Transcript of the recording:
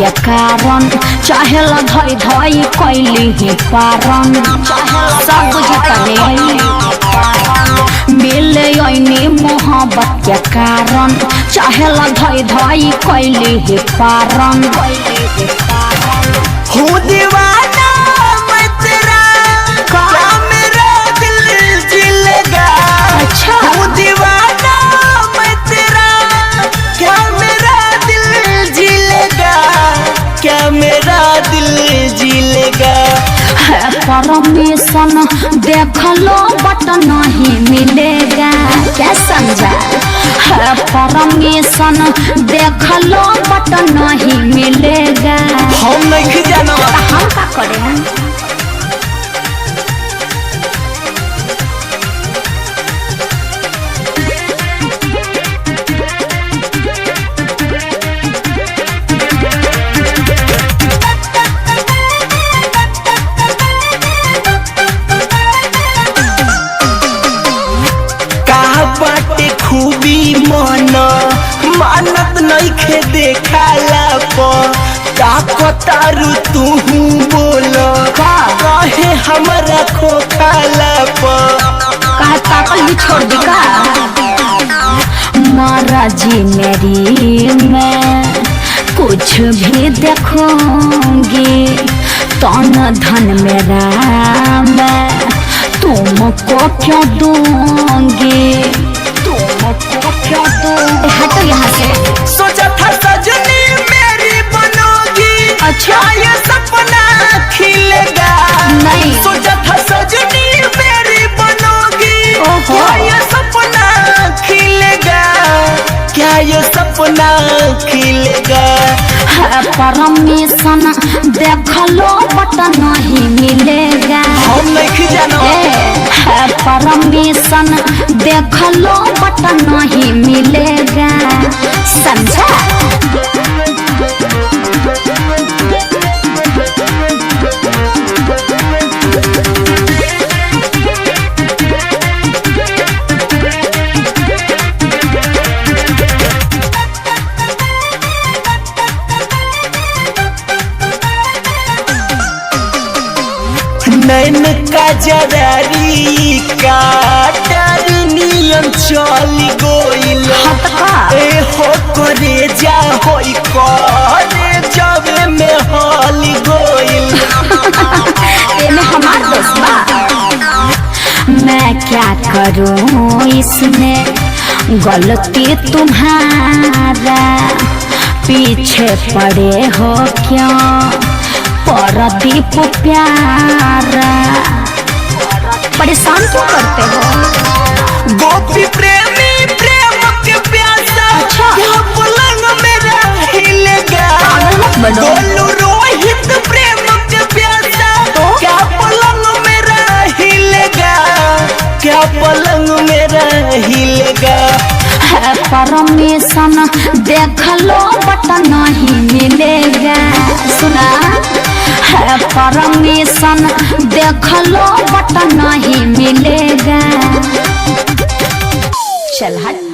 के कारण चाहे धई धई कैली ही पारन सब बुझता नहीं मिले ऐनी मोहब्बत के कारण चाहे धई धई कैली ही पारन हूँ दीवाना मैं तेरा क्या मेरा दिल जिलेगा। अच्छा हूँ दीवाना मैं तेरा क्या मेरा दिल जिलेगा। क्या मेरा दिल जिलेगा। है परमिशन देख लो बट नहीं मिलेगा क्या समझा। है परमिशन देख लो बट नहीं मिलेगा। हम नहीं जाना हम का करें। बाटे खूबी मन मानत नहीं खे देखाला का कतारू तू बोल कहे हमारा खोखाला कहा पागल भी छोड़ दी का। महाराजी मेरी मैं कुछ भी देखूंगी तन धन मेरा मैं तुमको क्यों दूंगी। तुमको क्यों दूंगी। हटो यहाँ से। सोचा था सजनी मेरी बनोगी। अच्छा ये सपना खिलेगा नहीं। सोचा था सजनी मेरी बनोगी। क्या ये सपना खिलेगा। क्या ये सपना खिलेगा। है परमिशन देख लो बट नहीं मिलेगा। हम नहीं जाना है परमिशन देख लो बट नहीं मिलेगा समझा। नैन का जरारी का नियम चल गोइल ए हो करे जा होई करे जावे में हल गोइल। एमे हमार दोस्त बा। मैं क्या करूं इसमें गलती तुम्हारा पीछे पड़े हो क्यों परदीप प्यारा परेशान क्यों करते हो। गोपी प्रेमी प्रेम के प्यासा। अच्छा क्या पलंग मेरा हिलेगा। गोलू रोहित प्रेम के प्यासा। क्या पलंग मेरा हिलेगा। क्या पलंग मेरा हिलेगा। है परमिशन देख लो बट नहीं मिलेगा सुना। है परमिशन देख लो बट नहीं मिलेगा। चल हट।